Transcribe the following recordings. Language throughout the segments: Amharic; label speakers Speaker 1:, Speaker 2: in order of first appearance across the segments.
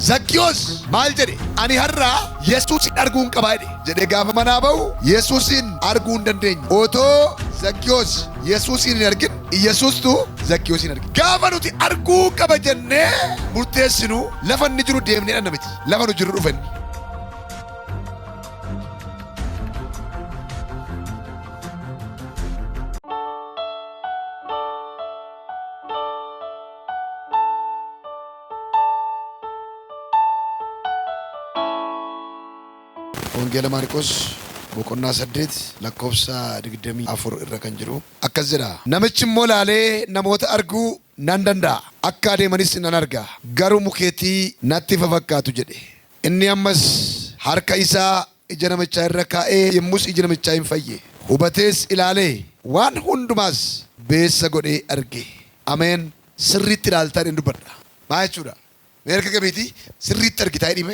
Speaker 1: ዘኪዮስ ማል ጀዴ አኒ ሀራ ኢየሱስን አርጉን ቀባይዴ ጀዴ ጋፈ መናበው ኢየሱስን አርጉ እንደንደኝ ኦቶ ዘኪዮስ ኢየሱስን ያርግን ኢየሱስቱ ዘኪዮስን ያርግ ጋፈኑቲ አርጉ ቀበጀኔ ሙርቴስኑ ለፈን ጅሩ ደምኔ ነምቲ ለፈኑ ጅሩ ዱፈን ወንጌል ማርቆስ ቦቆና ሰደት ለኮብሳ ድግደሚ አፉር እረከንጅሩ አከዘዳ ነምችም ሞላሌ ነሞተ አርጉ ናንደንዳ አካዴ መኒስ ናናርጋ ጋሩ ሙኬቲ ናቲ ፈፈካቱ ጀዴ እኒ አመስ ሐርካ ኢሳ እጀነመቻ ረካኤ የሙስ እጀነመቻ ይንፈየ ሁበቴስ ኢላሌ ዋን ሁንዱማስ ቤሰ ጎዴ አርጌ አሜን ስሪት ላልታን እንዱበዳ ማይቹዳ ሜልከ ገቤቲ ስሪት አርጊታይ ዲሜ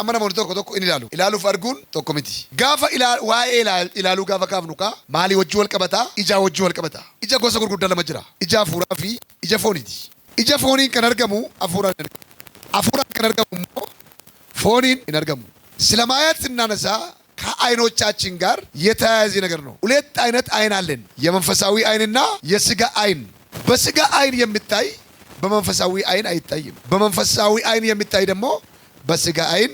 Speaker 1: amana mon tokko ilalu fargun tokko miti gafa ilalu gafa kafnuka mali wajju wal qabata ija gosa gurgudda lama jira ija afura fi ija foniti ija fonin kan argamu afura kan argamu fonin in argamu ስለማየት ስናነሳ ከአይኖቻችን ጋር የተያያዘ ነገር ነው። ሁለት አይነት አይን አለን፣ የመንፈሳዊ አይንና የስጋ አይን። በስጋ አይን የሚታይ በመንፈሳዊ አይን አይታይም። በመንፈሳዊ አይን የሚታይ ደግሞ በስጋ አይን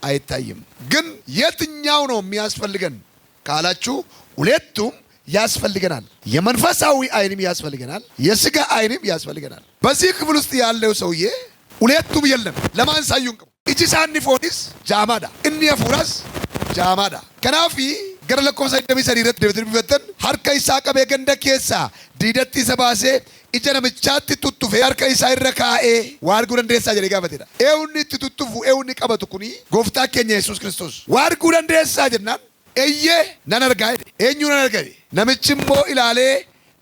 Speaker 1: አይታይም። ግን የትኛው ነው የሚያስፈልገን ካላችሁ ሁለቱም ያስፈልገናል። የመንፈሳዊ አይንም ያስፈልገናል፣ የስጋ አይንም ያስፈልገናል። በዚህ ክፍል ውስጥ ያለው ሰውዬ ሁለቱም የለም። ለማን ሳዩን እጂሳኒ ፎኒስ ጃማዳ እኒ አፉራስ ጃማዳ ከናፊ ገረለኮሰ ደሚ ሰሪረት ደብድር ቢፈተን ሐርካ ይሳቀበ ገንደ ኬሳ ዲደቲ ሰባሴ ኢጀነምቻት ቱቱፌ ሐርካ ይሳይረካኤ ዋርጉ ደንደሳ ጀሪ ጋፈቴዳ ኤውኒ ቱቱፉ ኤውኒ ቀበቱ ኩኒ ጎፍታ ኬኛ ኢየሱስ ክርስቶስ ዋርጉ ደንደሳ ጀናን ኤየ ናነርጋይ ኤኙ ናነርጋይ ነምችሞ ኢላሌ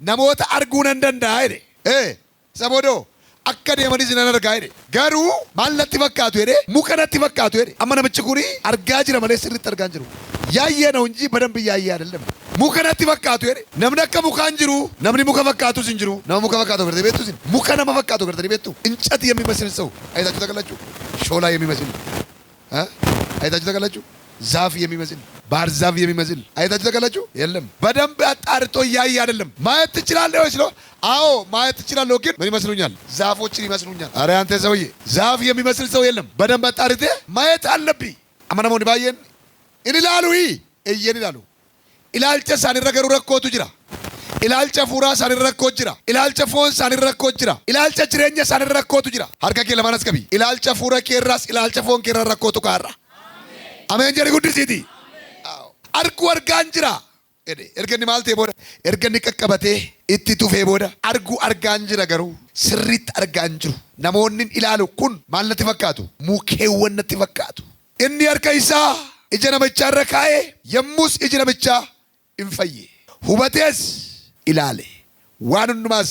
Speaker 1: ነሞታ አርጉ ነንደንዳይ ሰቦዶ akkade manis nanergaa ede garu maalatti fakkaatu ede mukanatti fakkaatu ede amma namichi kuni argaa jira malee sirriitti argaa jiru yaayee ነው እንጂ በደንብ yaayee አይደለም mukanatti fakkaatu ede namni akka mukaan jiru namni muka fakkaatu sin jiru nama muka fakkaatu garte beetu sin muka nama fakkaatu garte beetu እንጨት የሚመስል ሰው አይታችሁ ተቀላችሁ ሾላ የሚመስል አይታችሁ ተቀላችሁ ዛፍ የሚመስል ባህር ዛፍ የሚመስል አይታችሁ ተቀላችሁ የለም በደንብ አጣርቶ ያያይ አይደለም ማየት ትችላለህ ወይስ ነው አዎ ማየት ትችላለህ ግን ምን ይመስሉኛል ዛፎችን ይመስሉኛል አረ አንተ ሰውዬ ዛፍ የሚመስል ሰው የለም በደንብ አጣርቴ ማየት አለብኝ አማናሞን ባየን እንላሉይ እየንላሉ ኢላልጨ ሳንረገሩ ረኮቱ ጅራ ኢላልጨ ፉራ ሳንረኮ ጅራ ኢላልጨ ፎን ሳንረኮ ጅራ ኢላልጨ ጅሬኛ ሳንረኮቱ ጅራ ሀርከ ከለማናስ ከቢ ኢላልጨ ፉራ ከራስ ኢላልጨ ፎን ከራ ረኮቱ ካራ አሜን ጀሪ ጉድሲቲ አርኩ አርጋንጅራ ኤዴ ኤርገኒ ማልቴ ቦዳ ኤርገኒ ቀቀበቴ ኢቲቱ ፌ ቦዳ አርጉ አርጋንጅራ ገሩ ስሪት አርጋንጅሩ ነሞንን ኢላሉ ኩን ማልነት ፈካቱ ሙኬወነት ፈካቱ እኒ አርካይሳ እጀነመቻ ረካኤ የሙስ እጀነመቻ እንፈይ ሁበቴስ ኢላሌ ዋኑንማስ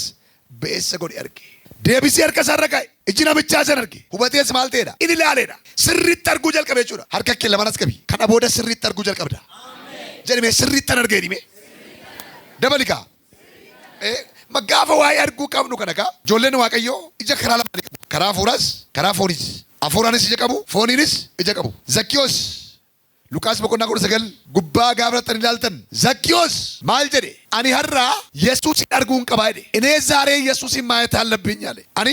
Speaker 1: በእሰ ጎዲ አርጌ ደብሲ አርከ ሰረካይ እጀነመቻ ሰነርጌ ሁበቴስ ማልቴዳ ኢላሌዳ ስሪት አርጉ ጀልቀበቹዳ ሀርከከ ለማናስከቢ ከና ቦዳ ስሪት አርጉ ጀልቀብዳ ጀሪሜ ስሪት ተነርገ ዲሜ ደበሊካ መጋፈ ዋይ አርጉ ቀብኑ ከነካ ጆለን ዋቀዮ እጀ ከራላ ከራ ፉራስ ከራ ፎኒስ አፉራንስ እጀቀቡ ፎኒንስ እጀቀቡ ዘኪዮስ ሉቃስ በቆና ቁር ሰገል ጉባ ጋብረተን ይላልተን ዘኪዮስ ማልጀዴ አኒ ሀራ ኢየሱስ አርጉን ቀባይዴ እኔ ዛሬ ኢየሱስን ማየት አለብኝ አለ አኒ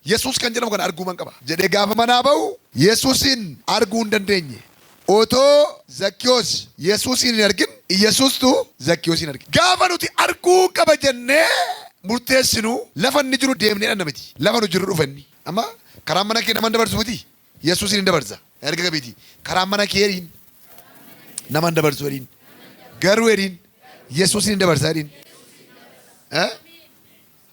Speaker 1: ኢየሱስ ከንጀለም ከን አርጉ መንቀባ ጀዴ ጋፈ መናበው ኢየሱስን አርጉ እንደንደኝ ኦቶ ዘኪዮስ ኢየሱስን ያርግን ኢየሱስቱ ዘኪዮስን ያርግ ጋፈኑቲ አርጉ ቀበጀኔ ሙርቴስኑ ለፈን ጅሩ ደምኔ ነምቲ ለፈኑ ጅሩ ዱፈኒ አማ ከራመና ከነ መንደበርሱቲ ኢየሱስን እንደበርዛ ያርገ ቤቲ ከራመና ከሪን ነማን እንደበርሱ ሪን ገሩ ሪን ኢየሱስን እንደበርዛ ሪን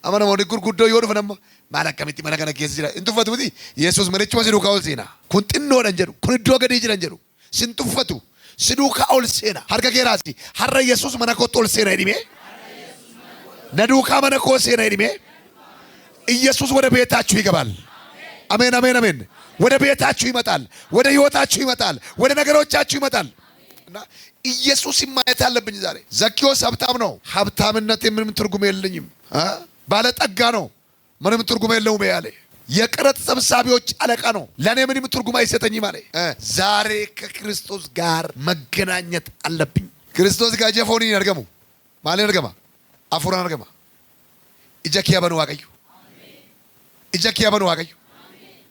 Speaker 1: አማና ወዲ ጉርጉዶ ይወዱ ፈነማ ማለከምቲ ማለከነ ከስ ጅራ እንቱፈቱቲ ኢየሱስ መነች ወሲዱ ካውል ሴና ኩንጥኖ ደንጀሩ ኩንዶ ገደ ጅራ ደንጀሩ ስንቱፈቱ ሲዱካ ኦል ሴና ሀርገ ከራሲ ሀረ ኢየሱስ መነኮት ኦል ሴና ዲሜ ነዱካ መነኮ ሴና ዲሜ ኢየሱስ ወደ ቤታችሁ ይገባል አሜን አሜን አሜን ወደ ቤታችሁ ይመጣል ወደ ህይወታችሁ ይመጣል ወደ ነገሮቻችሁ ይመጣል እና ኢየሱስ ማየት አለብኝ ዛሬ ዘኪዮስ ሀብታም ነው ሀብታምነት ምንም ትርጉም የለኝም ባለ ጠጋ ነው ምንም ትርጉም የለውም ያለ የቀረጥ ሰብሳቢዎች አለቃ ነው። ለኔ ምንም ትርጉም አይሰጠኝም አለ። ዛሬ ከክርስቶስ ጋር መገናኘት አለብኝ። ክርስቶስ ጋር ጀፎኒ ያርገሙ ማለት ያርገማ አፉራን ያርገማ ኢጃኪያ በኑ ዋቀዩ ኢጃኪያ በኑ ዋቀዩ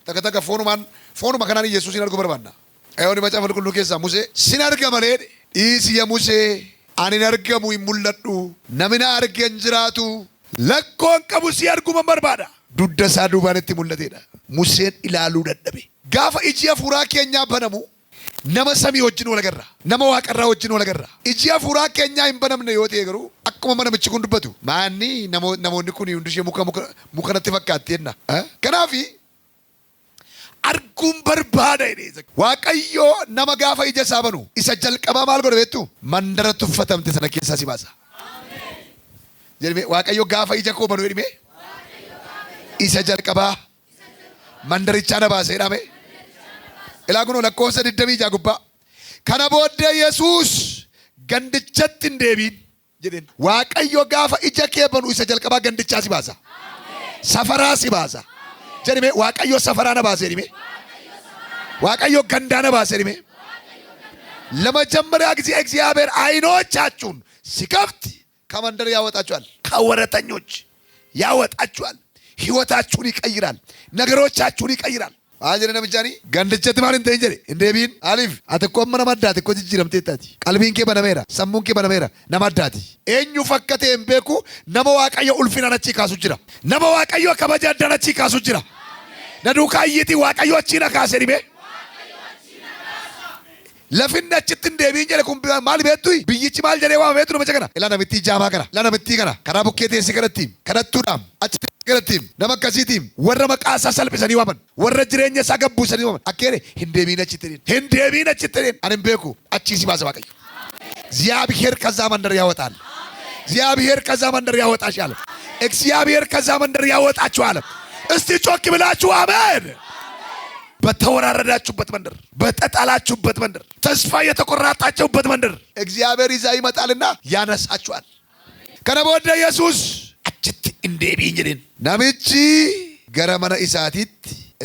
Speaker 1: ተከተከ ፎኑ መከናን ኢየሱስ ይናርጉ በርባና አይሆን መጽሐፍ ሁሉ ከዛ ሙሴ ሲናርገማ ለሄደ ኢስ የሙሴ አኔን አርገሙ ይሙለዱ ነምና አርገን ጅራቱ ለኮን ቀቡ ሲያርጉ በርባዳ ዱደሳ ዱባነቲ ሙለቴዳ ሙሴን ኢላሉ ደደቤ ጋፋ ኢጂያ ፉራ ኬኛ በነሙ ነመ ሰሚ ወጅን ወለገራ ነመ ዋቀራ ወጅን ወለገራ ኢጂያ ፉራ ኬኛ ይንበነም ነው yote ገሩ አቁመ መነ ምጭ ጉንዱበቱ ማኒ ነሞኒ ኩኒ እንዱሽ ሙከነቲ ፈካቴና ከናፊ አርጉም በርባዳ ይዘ ዋቀዮ ነመ ጋፋ ኢጀ ሳበኑ ኢሰጀል ቀባ ማል ጎረቤቱ መንደረቱ ፈተምት ተነከሳ ሲባሳ አሜን ዋቀዮ ጋፋ ኢጀ ኮ በኑ ይድሜ ኢሰጀል ቀባ መንደሪቻ ነባሰ ዳሜ ኢላጉኖ ለኮሰ ድደሚ ጃጉባ ከነቦደ ኢየሱስ ገንድቸት እንደቢን ጀደን ዋቀዮ ጋፋ ኢጀ ከበኑ ኢሰጀል ቀባ ገንድቻ ሲባሳ አሜን ሰፈራ ሲባሳ ጀሪሜ ዋቀዮ ሰፈራ ነባሰ ዲሜ ዋቀዮ ገንዳ ነባሰ ዲሜ ለመጀመሪያ ጊዜ እግዚአብሔር አይኖቻችሁን ሲከፍት ከመንደር ያወጣችኋል፣ ከወረተኞች ያወጣችኋል። ህይወታችሁን ይቀይራል፣ ነገሮቻችሁን ይቀይራል። አጀነ ነብጃኒ ገንድቸት ማለት እንጀሪ እንደቢን አሊፍ አተቆመነ ማዳት እኮ ጅጅረምቴታቲ ቀልቢንኬ በነሜራ ሰሙንኬ በነሜራ ነማዳቲ ኤኙ ፈከቴ እምቤኩ ነመ ዋቀዮ ኡልፊና ነቺ ካሱ ጅራ ነመ ዋቀዮ ከበጃ ደነቺ ካሱ ጅራ ነዱካይቲ ዋቀዮ ቺና ካሰሪቤ ለፍነችት እንደቢን ጀለ ኩም ማል ቤቱይ ብይቺ ማል ጀሌዋ ቤቱ ነው መጨከና ኢላና ምቲ ጃማ ከራ ኢላና ምቲ ከራ ከራቡኬቴ ሲከረቲም ከረቱዳም አቺ ገለቲም ነመከሲቲም ወረ መቃሳ ሰልብሰኒ ወመን ወረ ጅሬኛ ሳገቡ ሰኒ ወመን አከሬ ህንዴቢነ ችትሪን አንምቤኩ አቺ ሲባሰ ባቀይ እግዚአብሔር ከዛ መንደር ያወጣል። እግዚአብሔር ከዛ መንደር ያወጣሻል። እግዚአብሔር ከዛ መንደር ያወጣችኋል። እስቲ ጮክ ብላችሁ አሜን። በተወራረዳችሁበት መንደር፣ በተጣላችሁበት መንደር፣ ተስፋ የተቆራጣችሁበት መንደር እግዚአብሔር ይዛ ይመጣልና ያነሳችኋል። ከነቦደ ኢየሱስ አጭት እንደቢን ጀደን ናምቺ ገረመና ኢሳቲት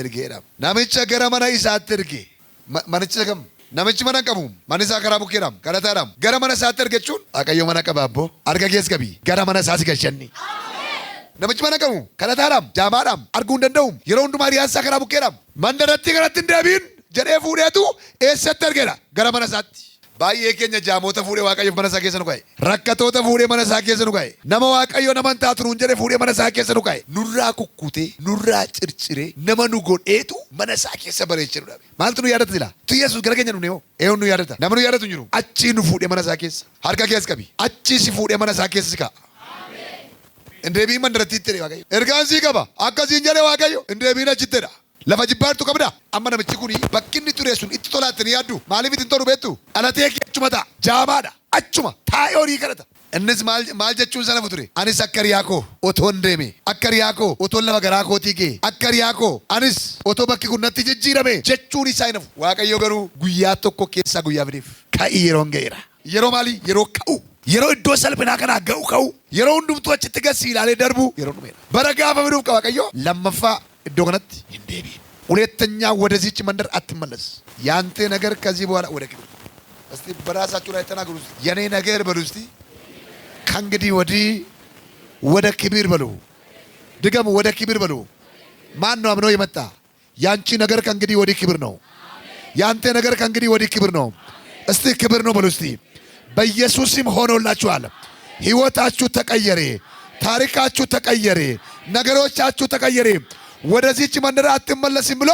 Speaker 1: እርጌዳም ናምቺ ገረመና ኢሳት እርጌ ማንቺ ለከም ናምቺ መናቀሙ ማንሳ ከራቡ ከራም ከራታራም ገረመና ኢሳት እርጌቹን አቀዮ መናቀባቦ አርገጌስ ገቢ ገረመና ኢሳት ገሸኒ ናምቺ መናቀሙ ከራታራም ጃማራም አርጉ እንደንደውም የሮንዱ ማሪያሳ ከራቡ ከራም መንደረቲ ገረት እንደቢን ጀዴ ፉዴቱ ኤሰት እርጌዳ ገረመና ኢሳት ባየ ከኛ ጃሞተ ፉዴ ዋቀዮ መነሳ ከሰኑ ጋይ ረከቶተ ፉዴ መነሳ ከሰኑ ጋይ ነመ ዋቀዮ ነመንታቱን እንጀሬ ፉዴ መነሳ ከሰኑ ጋይ ኑራ ኩኩቴ ኑራ ጭርጭሬ ነመኑ ጎዴቱ መነሳ ከሰ በረችሩ ዳቤ ማለት ነው ያደት ይላ ቱ ኢየሱስ ገረገኛ ነው ነው ኤውን ነው ያደታ ነመኑ ያደቱ እንጅሩ አቺ ኑ ፉዴ መነሳ ከሰ ሀርካ ከሰ ከቢ አቺ ሲ ፉዴ መነሳ ከሰ ሲካ አሜን እንደቢ መንደረቲ ትሪ ዋቀዮ እርጋን ሲገባ አካዚ እንጀሬ ዋቀዮ እንደቢ ነችተዳ ለፈጅባርቱ ከብዳ አመነ ምጭኩኒ በክኒ ቱሬሱን ኢትቶላትን ያዱ ማሊፊት እንተሩ ቤቱ አላቴክ ያቹመታ ጃማዳ አቹማ ታዮሪ ከረታ እነዚህ ማልጀቹን ሰነፉ ቱሬ አኒስ አከሪያኮ ኦቶ እንደሜ አከሪያኮ ኦቶ ለመገራኮ ቲጌ አከሪያኮ አኒስ ኦቶ በኪ ኩነቲ ጅጅረሜ ጀቹን ይሳይነፉ ዋቀዮ ገሩ ጉያ ቶኮ ኬሳ ጉያ ብሪፍ ካኢሮን ገይራ የሮ ማሊ የሮ ካኡ የሮ እዶ ሰልፍና ከና ገው ካኡ የሮ እንዱምቶች ትገስ ይላል ደርቡ የሮ ነው በረጋ በብሩ ዋቀዮ ለመፋ እዶገነት እንደቢ ሁለተኛ ወደዚች መንደር አትመለስ። ያንተ ነገር ከዚህ በኋላ ወደ ክብር እስቲ በራሳችሁ ላይ ተናገሩ። የኔ ነገር በሉ እስቲ ከእንግዲህ ወዲህ ወደ ክብር በሉ። ድገሙ፣ ወደ ክብር በሉ። ማን ነው አምኖ የመጣ? ያንቺ ነገር ከእንግዲህ ወዲህ ክብር ነው። ያንተ ነገር ከእንግዲህ ወዲህ ክብር ነው። እስቲ ክብር ነው በሉ እስቲ። በኢየሱስም ሆኖላችኋል። ህይወታችሁ ተቀየረ፣ ታሪካችሁ ተቀየረ፣ ነገሮቻችሁ ተቀየረ። ወደዚች መንደር አትመለስም ብሎ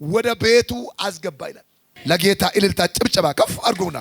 Speaker 1: ወደ ቤቱ አስገባ ይላል። ለጌታ እልልታ ጭብጨባ ከፍ አድርጉና